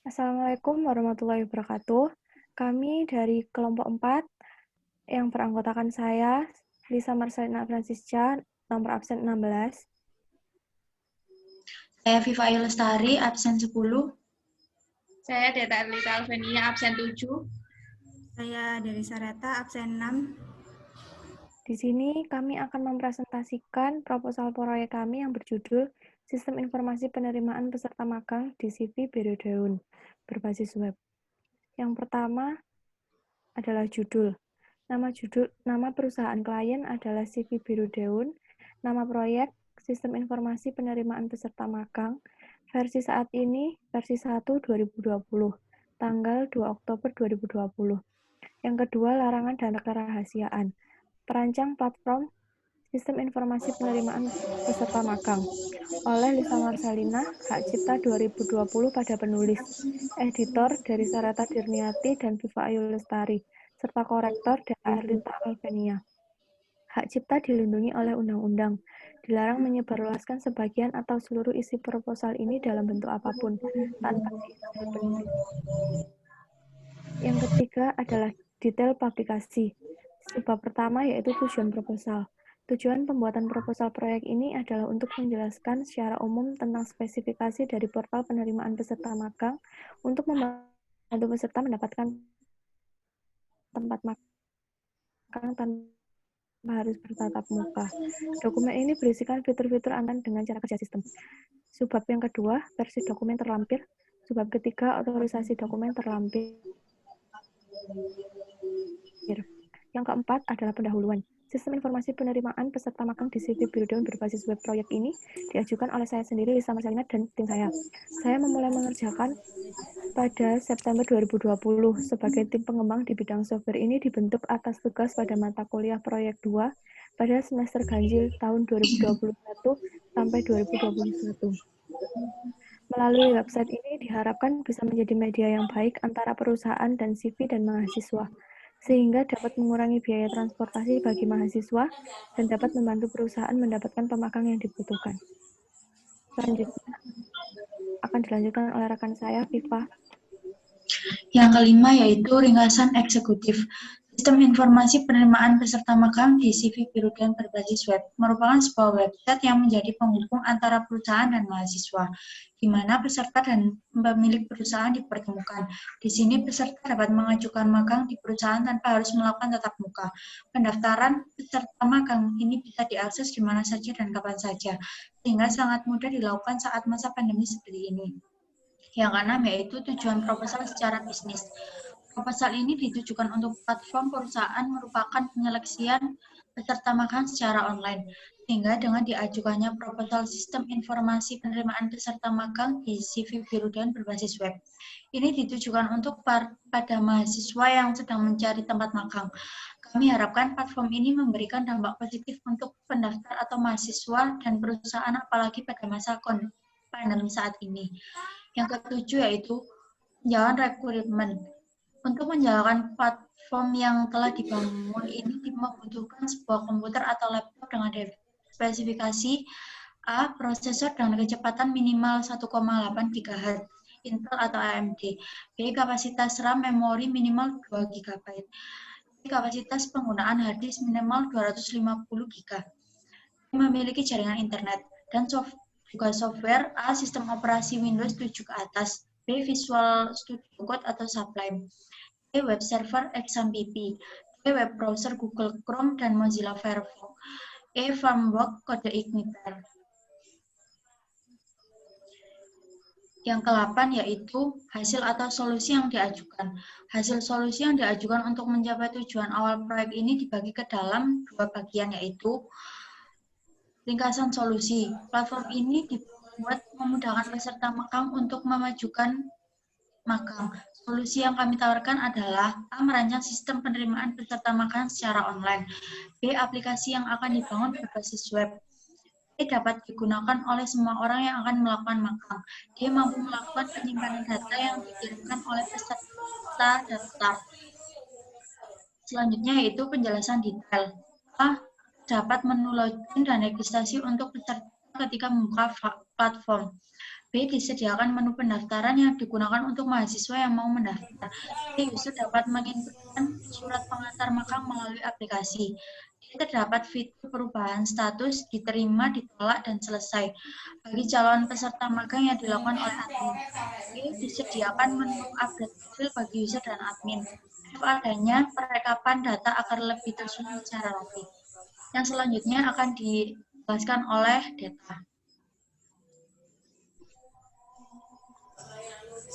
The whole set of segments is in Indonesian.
Assalamualaikum warahmatullahi wabarakatuh. Kami dari kelompok 4 yang beranggotakan saya, Lisa Marcelina Francisca, nomor absen 16. Saya Viva Ayu Lestari, absen 10. Saya Deta Lita Alvenia, absen 7. Saya dari Sarata, absen 6. Di sini kami akan mempresentasikan proposal proyek kami yang berjudul Sistem Informasi Penerimaan Peserta Magang di CV Birodeun berbasis web. Yang pertama adalah judul. Nama perusahaan klien adalah CV Birodeun. Nama proyek Sistem Informasi Penerimaan Peserta Magang. Versi saat ini versi 1 2020, tanggal 2 Oktober 2020. Yang kedua, larangan dan kerahasiaan. Perancang platform Sistem Informasi Penerimaan Peserta Magang oleh Lisa Marcelina, hak cipta 2020 pada penulis, editor dari Sarata Dirniati dan Viva Ayu Lestari, serta korektor Deta Erlita Alvenia. Hak cipta dilindungi oleh undang-undang. Dilarang menyebarluaskan sebagian atau seluruh isi proposal ini dalam bentuk apapun, tanpa seizin dari penulis. Yang ketiga adalah detail publikasi. Subbab pertama yaitu tujuan proposal. Tujuan pembuatan proposal proyek ini adalah untuk menjelaskan secara umum tentang spesifikasi dari portal penerimaan peserta magang untuk membantu peserta mendapatkan tempat magang tanpa harus bertatap muka. Dokumen ini berisikan fitur-fitur antar dengan cara kerja sistem. Subbab yang kedua, versi dokumen terlampir. Subbab ketiga, otorisasi dokumen terlampir. Yang keempat adalah pendahuluan. Sistem informasi penerimaan peserta magang di CV Birodeun berbasis web proyek ini diajukan oleh saya sendiri, Lisa Marcelina, dan tim saya. Saya memulai mengerjakan pada September 2020. Sebagai tim pengembang di bidang software ini dibentuk atas tugas pada mata kuliah proyek 2 pada semester ganjil tahun 2021 sampai 2021. Melalui website ini diharapkan bisa menjadi media yang baik antara perusahaan dan CV dan mahasiswa, sehingga dapat mengurangi biaya transportasi bagi mahasiswa dan dapat membantu perusahaan mendapatkan pemagang yang dibutuhkan. Selanjutnya akan dilanjutkan oleh rekan saya, Viva. Yang kelima yaitu ringkasan eksekutif. Sistem informasi penerimaan peserta magang di CV Birodeun berbasis web merupakan sebuah website yang menjadi penghubung antara perusahaan dan mahasiswa, di mana peserta dan pemilik perusahaan dipertemukan. Di sini peserta dapat mengajukan magang di perusahaan tanpa harus melakukan tatap muka. Pendaftaran peserta magang ini bisa diakses di mana saja dan kapan saja, sehingga sangat mudah dilakukan saat masa pandemi seperti ini. Yang keenam yaitu tujuan proposal secara bisnis. Proposal ini ditujukan untuk platform perusahaan merupakan penyeleksian peserta magang secara online, sehingga dengan diajukannya proposal sistem informasi penerimaan peserta magang di CV Birodeun berbasis web. Ini ditujukan untuk pada mahasiswa yang sedang mencari tempat magang. Kami harapkan platform ini memberikan dampak positif untuk pendaftar atau mahasiswa dan perusahaan, apalagi pada masa pandemi saat ini. Yang ketujuh yaitu penjagaan rekrutmen. Untuk menjalankan platform yang telah dibangun ini membutuhkan sebuah komputer atau laptop dengan spesifikasi A, prosesor dengan kecepatan minimal 1,8 GHz, Intel atau AMD. B, kapasitas RAM memori minimal 2 GB. C, kapasitas penggunaan hard disk minimal 250 GB. Memiliki jaringan internet. Dan juga software A, sistem operasi Windows 7 ke atas. B, Visual Studio Code atau Sublime. C, web server XAMPP. D, web browser Google Chrome dan Mozilla Firefox. E, framework kode Igniter. Yang ke-8 yaitu hasil atau solusi yang diajukan. Hasil solusi yang diajukan untuk mencapai tujuan awal proyek ini dibagi ke dalam dua bagian, yaitu ringkasan solusi. Platform ini dibuat memudahkan peserta magang untuk memajukan magang. Solusi yang kami tawarkan adalah A, merancang sistem penerimaan peserta magang secara online. B, aplikasi yang akan dibangun berbasis web. C, dapat digunakan oleh semua orang yang akan melakukan magang. D, mampu melakukan penyimpanan data yang dikirimkan oleh peserta daftar. Selanjutnya yaitu penjelasan detail. A, dapat menu login dan registrasi untuk peserta ketika membuka platform. B, B. Disediakan menu pendaftaran yang digunakan untuk mahasiswa yang mau mendaftar. C. User dapat menginputkan surat pengantar magang melalui aplikasi. D. Terdapat fitur perubahan status, diterima, ditolak, dan selesai bagi calon peserta magang yang dilakukan oleh admin. E. Disediakan menu update profil bagi user dan admin. F. Adanya perekapan data agar lebih tersusun secara rapi. Yang selanjutnya akan dijelaskan oleh Deta.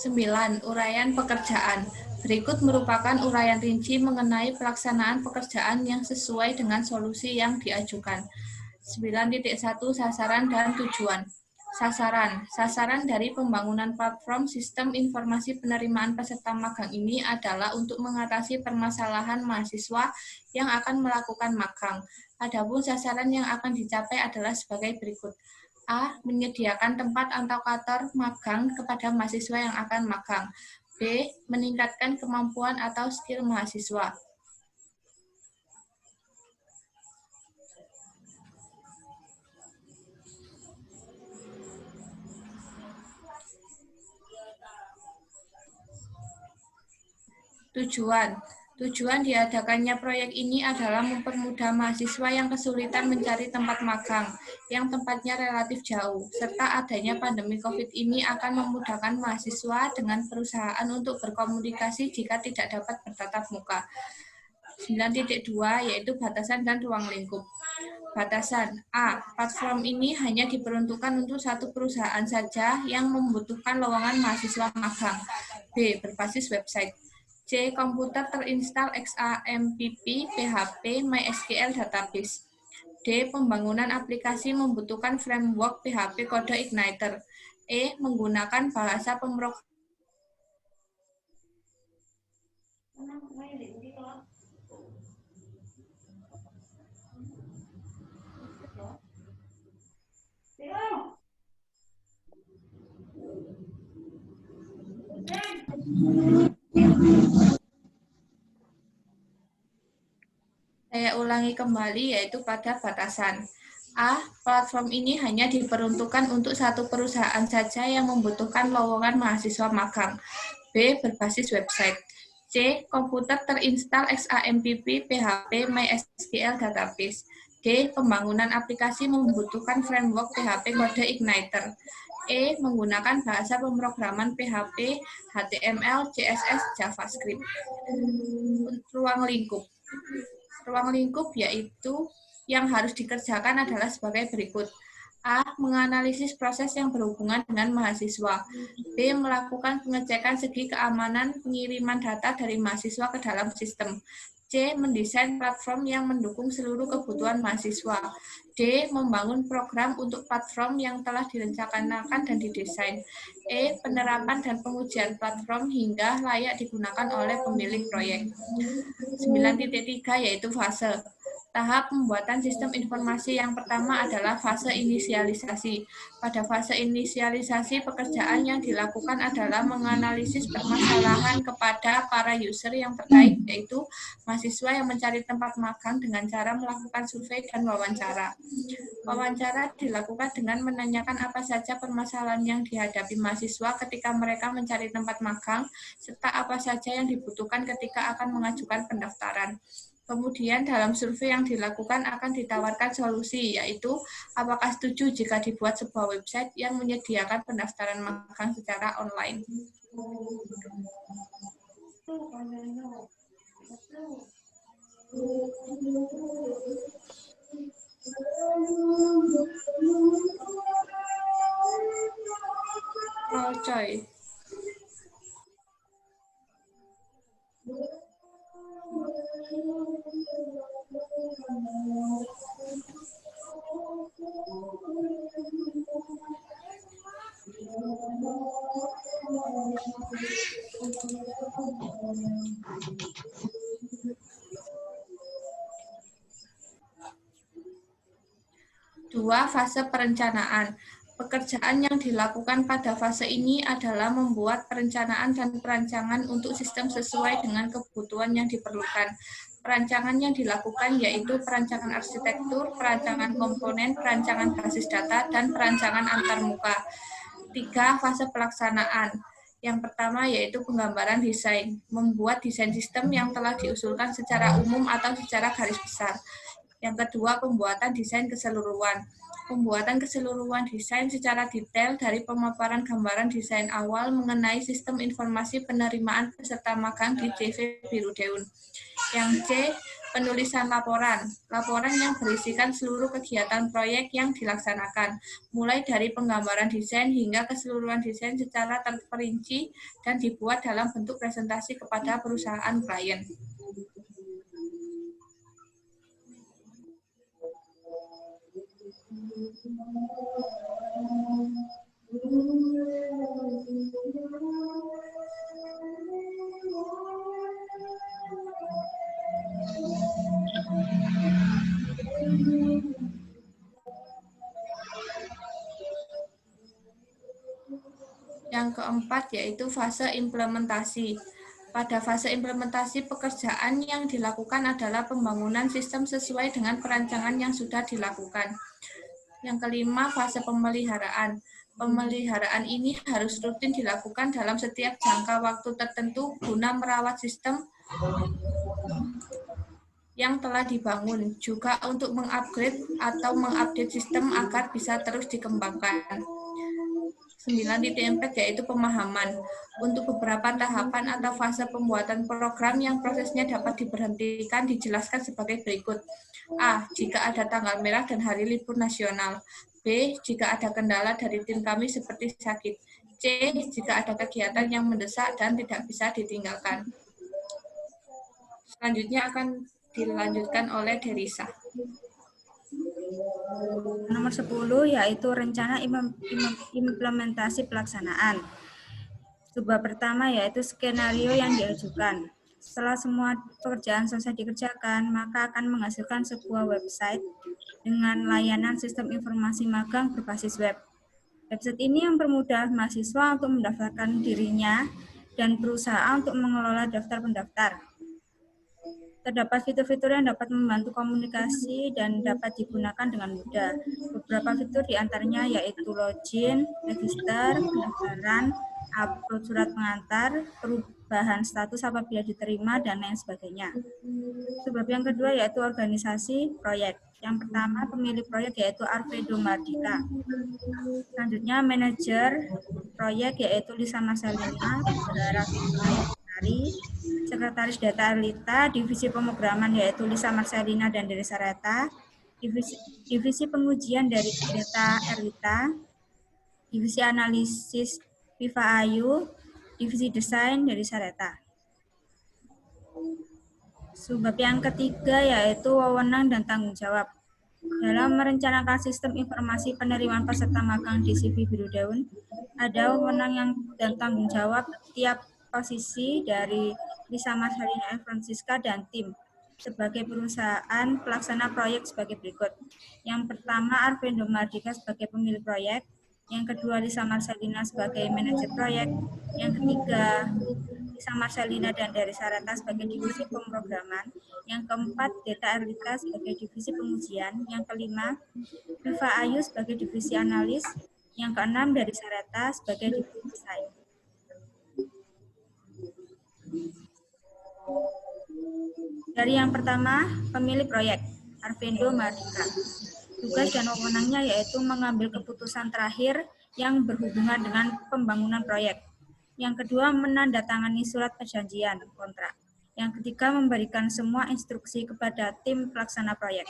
9. Uraian pekerjaan. Berikut merupakan uraian rinci mengenai pelaksanaan pekerjaan yang sesuai dengan solusi yang diajukan. 9.1 Sasaran dan tujuan. Sasaran dari pembangunan platform sistem informasi penerimaan peserta magang ini adalah untuk mengatasi permasalahan mahasiswa yang akan melakukan magang. Adapun sasaran yang akan dicapai adalah sebagai berikut. A. Menyediakan tempat atau kantor magang kepada mahasiswa yang akan magang. B. Meningkatkan kemampuan atau skill mahasiswa. Tujuan diadakannya proyek ini adalah mempermudah mahasiswa yang kesulitan mencari tempat magang yang tempatnya relatif jauh, serta adanya pandemi COVID ini akan memudahkan mahasiswa dengan perusahaan untuk berkomunikasi jika tidak dapat bertatap muka. 9.2 yaitu batasan dan ruang lingkup. Batasan. A. Platform ini hanya diperuntukkan untuk satu perusahaan saja yang membutuhkan lowongan mahasiswa magang. B. Berbasis website. C. Komputer terinstal XAMPP, PHP, MySQL database. D. Pembangunan aplikasi membutuhkan framework PHP kode Igniter. E. Menggunakan bahasa pemrograman. Saya ulangi kembali, yaitu pada batasan. A. Platform ini hanya diperuntukkan untuk satu perusahaan saja yang membutuhkan lowongan mahasiswa magang. B. Berbasis website. C. Komputer terinstal XAMPP, PHP, MySQL database. D. Pembangunan aplikasi membutuhkan framework PHP kode Igniter. E. Menggunakan bahasa pemrograman PHP, HTML, CSS, JavaScript. Ruang lingkup. Ruang lingkup yaitu yang harus dikerjakan adalah sebagai berikut. A. Menganalisis proses yang berhubungan dengan mahasiswa. B. Melakukan pengecekan segi keamanan pengiriman data dari mahasiswa ke dalam sistem. C. Mendesain platform yang mendukung seluruh kebutuhan mahasiswa. D. Membangun program untuk platform yang telah direncanakan dan didesain. E. Penerapan dan pengujian platform hingga layak digunakan oleh pemilik proyek. 9.3 yaitu fase. Tahap pembuatan sistem informasi yang pertama adalah fase inisialisasi. Pada fase inisialisasi, pekerjaan yang dilakukan adalah menganalisis permasalahan kepada para user yang terkait, yaitu mahasiswa yang mencari tempat magang dengan cara melakukan survei dan wawancara. Wawancara dilakukan dengan menanyakan apa saja permasalahan yang dihadapi mahasiswa ketika mereka mencari tempat magang, serta apa saja yang dibutuhkan ketika akan mengajukan pendaftaran. Kemudian dalam survei yang dilakukan akan ditawarkan solusi, yaitu apakah setuju jika dibuat sebuah website yang menyediakan pendaftaran magang secara online. Oh, coy. Dua, fase perencanaan. Pekerjaan yang dilakukan pada fase ini adalah membuat perencanaan dan perancangan untuk sistem sesuai dengan kebutuhan yang diperlukan. Perancangan yang dilakukan yaitu perancangan arsitektur, perancangan komponen, perancangan basis data, dan perancangan antarmuka. 3. Fase pelaksanaan. Yang pertama yaitu penggambaran desain, membuat desain sistem yang telah diusulkan secara umum atau secara garis besar. Yang kedua, pembuatan desain keseluruhan. Pembuatan keseluruhan desain secara detail dari pemaparan gambaran desain awal mengenai sistem informasi penerimaan peserta magang di CV Biru Deun. Yang C, penulisan laporan. Laporan yang berisikan seluruh kegiatan proyek yang dilaksanakan, mulai dari penggambaran desain hingga keseluruhan desain secara terperinci dan dibuat dalam bentuk presentasi kepada perusahaan klien. Yang keempat yaitu fase implementasi. Pada fase implementasi, pekerjaan yang dilakukan adalah pembangunan sistem sesuai dengan perancangan yang sudah dilakukan. Yang kelima, fase pemeliharaan. Pemeliharaan ini harus rutin dilakukan dalam setiap jangka waktu tertentu guna merawat sistem yang telah dibangun, juga untuk mengupgrade atau mengupdate sistem agar bisa terus dikembangkan. 9.4 yaitu pemahaman. Untuk beberapa tahapan atau fase pembuatan program yang prosesnya dapat diberhentikan dijelaskan sebagai berikut. A. Jika ada tanggal merah dan hari libur nasional. B. Jika ada kendala dari tim kami seperti sakit. C. Jika ada kegiatan yang mendesak dan tidak bisa ditinggalkan. Selanjutnya akan dilanjutkan oleh Derisa. Nomor 10 yaitu rencana implementasi pelaksanaan. Subbab pertama yaitu skenario yang diajukan. Setelah semua pekerjaan selesai dikerjakan, maka akan menghasilkan sebuah website dengan layanan sistem informasi magang berbasis web. Website ini mempermudah mahasiswa untuk mendaftarkan dirinya dan berusaha untuk mengelola daftar pendaftar. Terdapat fitur-fitur yang dapat membantu komunikasi dan dapat digunakan dengan mudah. Beberapa fitur diantaranya yaitu login, register, pendaftaran, upload surat pengantar, perubahan status apabila diterima, dan lain sebagainya. Sebab yang kedua yaitu organisasi proyek. Yang pertama pemilik proyek yaitu Arvedo Mardika. Selanjutnya manajer proyek yaitu Lisa Marcelina, Sekretaris Data Erlita, Divisi Pemrograman yaitu Lisa Marcelina dan Derisa Reta, Divisi Pengujian dari Data Erlita, Divisi Analisis Viva Ayu, Divisi Desain dari Sareta. Sebab yang ketiga yaitu wewenang dan tanggung jawab. Dalam merencanakan sistem informasi penerimaan peserta magang di CV Biru Deun, ada wewenang dan tanggung jawab tiap posisi dari Lisa Marcelina Francisca dan tim sebagai perusahaan pelaksana proyek sebagai berikut. Yang pertama, Arvedo Mardika sebagai pemilik proyek. Yang kedua, Lisa Marcelina sebagai manajer proyek. Yang ketiga, Lisa Marcelina dan Derisa Reta sebagai divisi pemrograman. Yang keempat, Data Erlita sebagai divisi pengujian. Yang kelima, Viva Ayu sebagai divisi analis. Yang keenam, Derisa Reta sebagai divisi desain. Dari yang pertama, pemilik proyek, Arvedo Mardika. Tugas dan wewenangnya yaitu mengambil keputusan terakhir yang berhubungan dengan pembangunan proyek. Yang kedua, menandatangani surat perjanjian kontrak. Yang ketiga, memberikan semua instruksi kepada tim pelaksana proyek.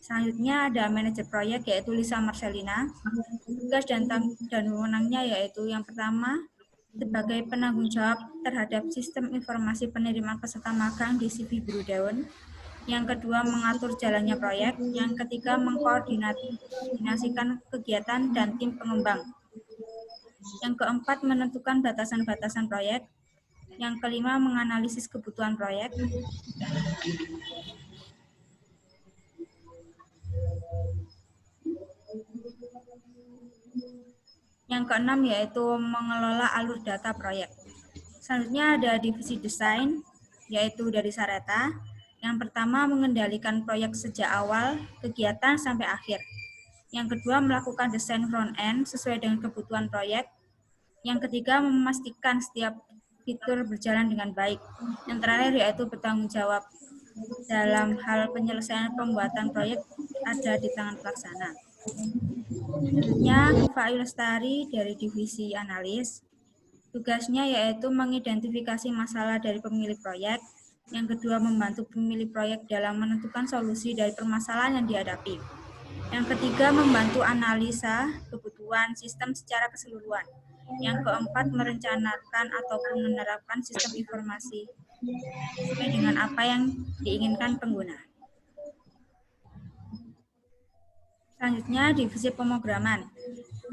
Selanjutnya ada manajer proyek yaitu Lisa Marcelina. Tugas dan wewenangnya yaitu yang pertama, sebagai penanggung jawab terhadap sistem informasi penerimaan peserta magang di CV Biru Deun. Yang kedua, mengatur jalannya proyek. Yang ketiga, mengkoordinasikan kegiatan dan tim pengembang. Yang keempat, menentukan batasan-batasan proyek. Yang kelima, menganalisis kebutuhan proyek. Yang keenam yaitu mengelola alur data proyek. Selanjutnya ada divisi desain, yaitu dari Sareta. Yang pertama mengendalikan proyek sejak awal kegiatan sampai akhir. Yang kedua, melakukan desain front-end sesuai dengan kebutuhan proyek. Yang ketiga, memastikan setiap fitur berjalan dengan baik. Yang terakhir yaitu bertanggung jawab dalam hal penyelesaian pembuatan proyek ada di tangan pelaksana. Selanjutnya, Viva Ayu Lestari dari Divisi Analis. Tugasnya yaitu mengidentifikasi masalah dari pemilik proyek. Yang kedua, membantu pemilik proyek dalam menentukan solusi dari permasalahan yang dihadapi. Yang ketiga, membantu analisa kebutuhan sistem secara keseluruhan. Yang keempat, merencanakan ataupun menerapkan sistem informasi sesuai dengan apa yang diinginkan pengguna. Selanjutnya, divisi pemrograman.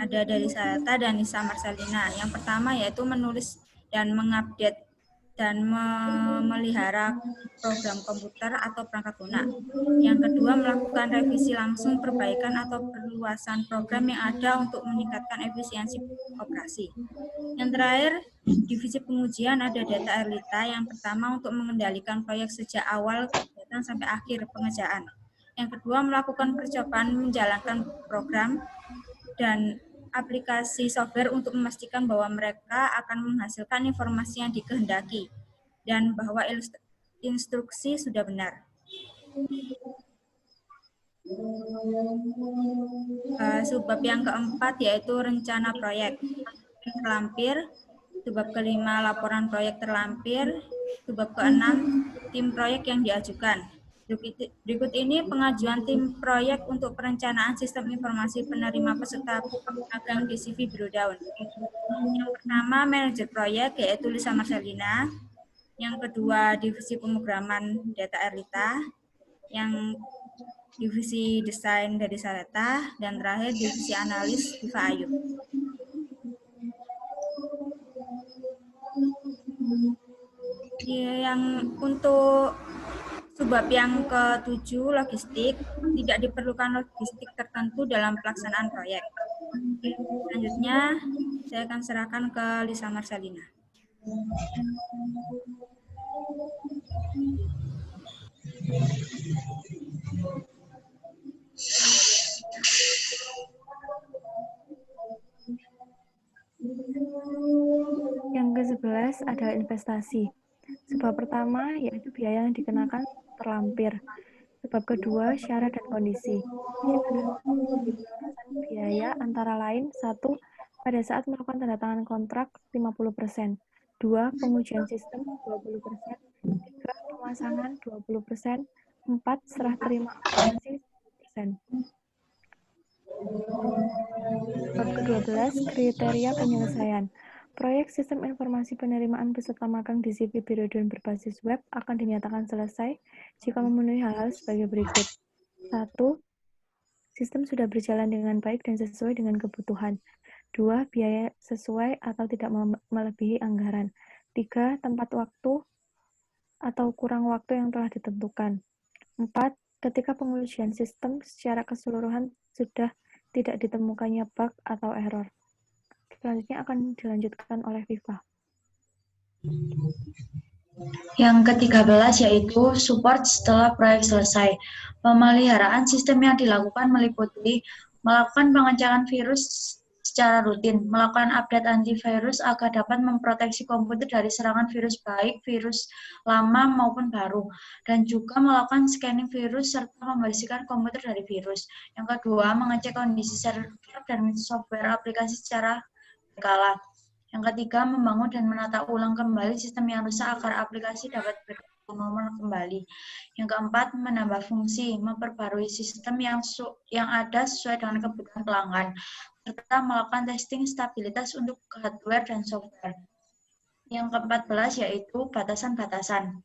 Ada dari Sarata dan Nisa Marcelina. Yang pertama yaitu menulis dan mengupdate dan memelihara program komputer atau perangkat lunak. Yang kedua, melakukan revisi langsung perbaikan atau perluasan program yang ada untuk meningkatkan efisiensi operasi. Yang terakhir, divisi pengujian ada Data Erlita. Yang pertama untuk mengendalikan proyek sejak awal kegiatan sampai akhir pengerjaan. Yang kedua, melakukan percobaan menjalankan program dan aplikasi software untuk memastikan bahwa mereka akan menghasilkan informasi yang dikehendaki dan bahwa instruksi sudah benar. Subbab yang keempat yaitu rencana proyek terlampir. Subbab kelima, laporan proyek terlampir. Subbab keenam, tim proyek yang diajukan. Berikut ini pengajuan tim proyek untuk perencanaan sistem informasi penerima peserta magang di CV Biro Daun. Yang pertama, manajer proyek yaitu Lisa Marcelina. Yang kedua, divisi pemrograman Data Erlita. Yang divisi desain dari Sarata. Dan terakhir, divisi analis Viva Ayu. Yang untuk subbab yang ke-7, logistik, tidak diperlukan logistik tertentu dalam pelaksanaan proyek. Selanjutnya, saya akan serahkan ke Lisa Marcelina. Yang ke-11 adalah investasi. Sebab pertama yaitu biaya yang dikenakan terlampir. Sebab kedua, syarat dan kondisi. Biaya antara lain 1. Pada saat melakukan tanda tangan kontrak 50%. 2. Pengujian sistem 20%. 3. Pemasangan 20%. 4. Serah terima operasi 10%. Bab ke-12, kriteria penyelesaian. Proyek sistem informasi penerimaan peserta magang di CV Biro Daun berbasis web akan dinyatakan selesai jika memenuhi hal-hal sebagai berikut. 1. Sistem sudah berjalan dengan baik dan sesuai dengan kebutuhan. 2. Biaya sesuai atau tidak melebihi anggaran. 3. Tempat waktu atau kurang waktu yang telah ditentukan. 4. Ketika pengujian sistem secara keseluruhan sudah tidak ditemukannya bug atau error. Selanjutnya akan dilanjutkan oleh Viva. Yang ke-13 yaitu support setelah proyek selesai. Pemeliharaan sistem yang dilakukan meliputi melakukan pengecekan virus secara rutin, melakukan update antivirus agar dapat memproteksi komputer dari serangan virus baik, virus lama maupun baru, dan juga melakukan scanning virus serta membersihkan komputer dari virus. Yang kedua, mengecek kondisi server dan software aplikasi secara berkala. Yang ketiga, membangun dan menata ulang kembali sistem yang rusak agar aplikasi dapat bernormal kembali. Yang keempat, menambah fungsi, memperbarui sistem yang ada sesuai dengan kebutuhan pelanggan, serta melakukan testing stabilitas untuk hardware dan software. Yang ke-14 yaitu batasan-batasan.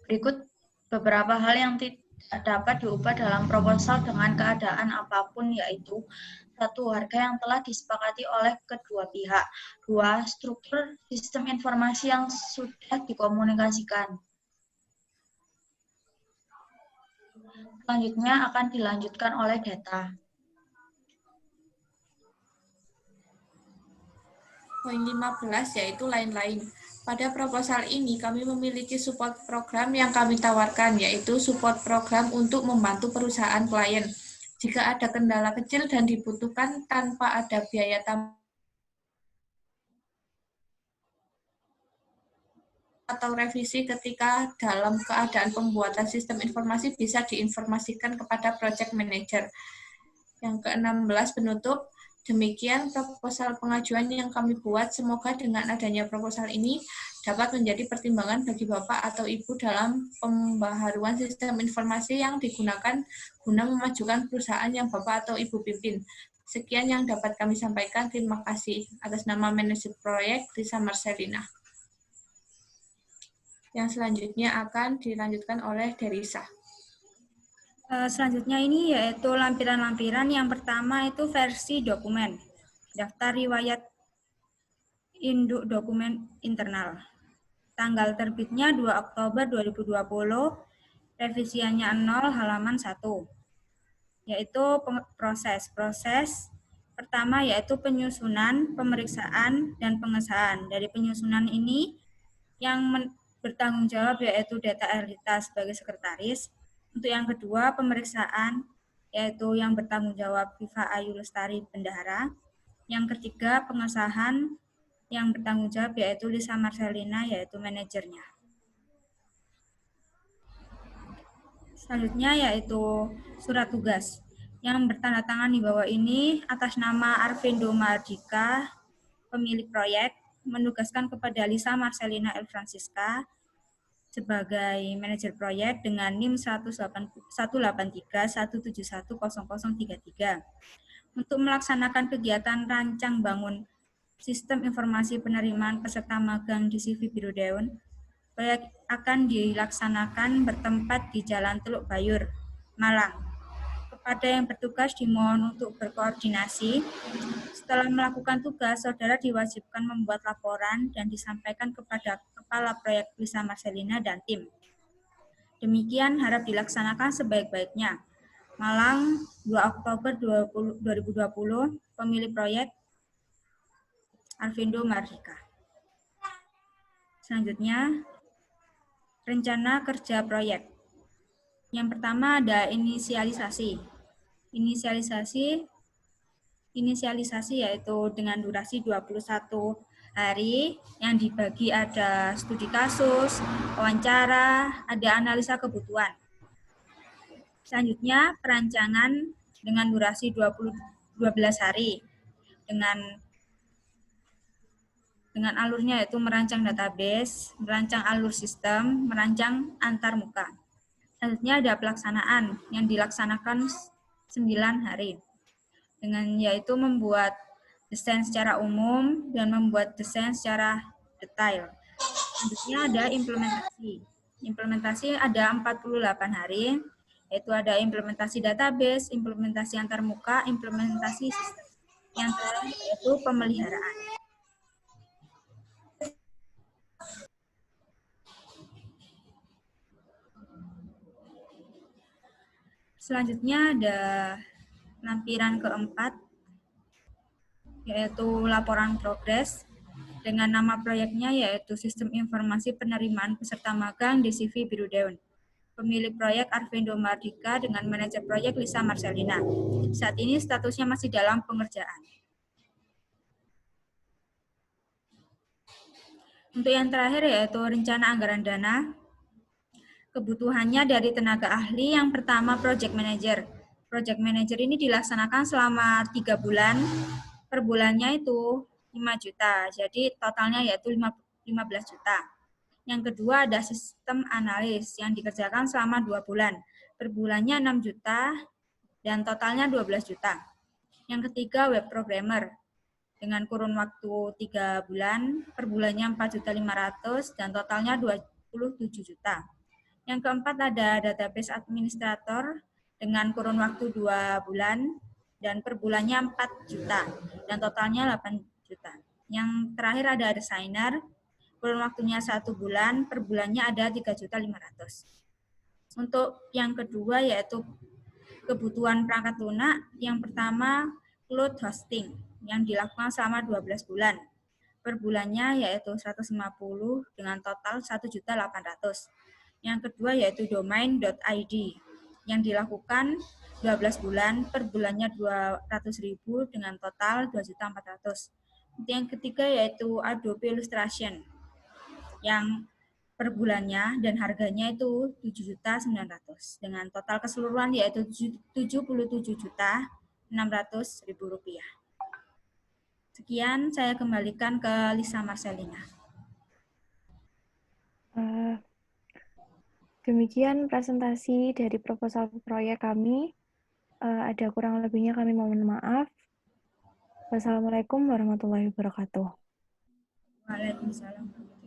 Berikut beberapa hal yang tidak dapat diubah dalam proposal dengan keadaan apapun, yaitu 1. Harga yang telah disepakati oleh kedua pihak. 2. Struktur sistem informasi yang sudah dikomunikasikan. Selanjutnya akan dilanjutkan oleh data. Poin 15 yaitu lain-lain. Pada proposal ini kami memiliki support program yang kami tawarkan, yaitu support program untuk membantu perusahaan klien. Jika ada kendala kecil dan dibutuhkan tanpa ada biaya tambahan atau revisi ketika dalam keadaan pembuatan sistem informasi bisa diinformasikan kepada project manager. Yang ke-16 penutup. Demikian proposal pengajuan yang kami buat. Semoga dengan adanya proposal ini dapat menjadi pertimbangan bagi Bapak atau Ibu dalam pembaharuan sistem informasi yang digunakan guna memajukan perusahaan yang Bapak atau Ibu pimpin. Sekian yang dapat kami sampaikan. Terima kasih. Atas nama manajer proyek, Lisa Marcelina. Yang selanjutnya akan dilanjutkan oleh Derisa. Selanjutnya ini yaitu lampiran-lampiran. Yang pertama itu versi dokumen, daftar riwayat induk dokumen internal. Tanggal terbitnya 2 Oktober 2020, revisiannya 0 halaman 1. Yaitu proses pertama yaitu penyusunan, pemeriksaan, dan pengesahan. Dari penyusunan ini yang bertanggung jawab yaitu Data Erlita sebagai sekretaris. Untuk yang kedua, pemeriksaan, yaitu yang bertanggung jawab Viva Ayu Lestari Bendahara. Yang ketiga, pengesahan, yang bertanggung jawab yaitu Lisa Marcelina, yaitu manajernya. Selanjutnya yaitu surat tugas. Yang bertanda tangan di bawah ini atas nama Arvindo Mardika, pemilik proyek, menugaskan kepada Lisa Marcelina L. Francisca sebagai manajer proyek dengan NIM 18317100033 untuk melaksanakan kegiatan rancang bangun sistem informasi penerimaan peserta magang di CV Biro Dewan. Proyek akan dilaksanakan bertempat di Jalan Teluk Bayur, Malang. Kepada yang bertugas dimohon untuk berkoordinasi. Setelah melakukan tugas, saudara diwajibkan membuat laporan dan disampaikan kepada Kepala Proyek Lisa Marcelina dan tim. Demikian harap dilaksanakan sebaik-baiknya. Malang, 2 Oktober 2020, pemilik proyek Arvindo Mardika. Selanjutnya, rencana kerja proyek. Yang pertama ada inisialisasi. Inisialisasi yaitu dengan durasi 21 hari yang dibagi ada studi kasus, wawancara, ada analisa kebutuhan. Selanjutnya perancangan dengan durasi 12 hari dengan alurnya yaitu merancang database, merancang alur sistem, merancang antarmuka. Selanjutnya ada pelaksanaan yang dilaksanakan 9 hari. Dengan yaitu membuat desain secara umum dan membuat desain secara detail. Selanjutnya ada implementasi. Implementasi ada 48 hari, yaitu ada implementasi database, implementasi antarmuka, implementasi sistem. Yang terakhir yaitu pemeliharaan. Selanjutnya ada lampiran keempat, yaitu laporan progres dengan nama proyeknya yaitu Sistem Informasi Penerimaan Peserta Magang di CV Biro Dewan. Pemilik proyek Arvindo Mardika dengan manajer proyek Lisa Marcelina. Saat ini statusnya masih dalam pengerjaan. Untuk yang terakhir yaitu rencana anggaran dana. Kebutuhannya dari tenaga ahli yang pertama project manager. Project manager ini dilaksanakan selama 3 bulan. Per bulannya itu 5 juta. Jadi totalnya yaitu 15 juta. Yang kedua ada sistem analis yang dikerjakan selama 2 bulan. Per bulannya 6 juta dan totalnya 12 juta. Yang ketiga web programmer dengan kurun waktu 3 bulan, per bulannya 4.500.000 dan totalnya 27 juta. Yang keempat ada database administrator dengan kurun waktu 2 bulan dan per bulannya 4 juta dan totalnya 8 juta. Yang terakhir ada desainer, kurun waktunya 1 bulan, per bulannya ada 3.500.000. Untuk yang kedua yaitu kebutuhan perangkat lunak, yang pertama cloud hosting yang dilakukan selama 12 bulan. Per bulannya yaitu 150 dengan total 1.800.000. Yang kedua yaitu domain.id yang dilakukan 12 bulan, per bulannya 200.000 dengan total 2.400.000. Yang ketiga yaitu Adobe Illustration yang per bulannya dan harganya itu 7.900.000 dengan total keseluruhan yaitu 77.600.000 rupiah. Sekian saya kembalikan ke Lisa Marcelina. Demikian presentasi dari proposal proyek kami. Ada kurang lebihnya kami mohon maaf. Wassalamualaikum warahmatullahi wabarakatuh. Waalaikumsalam.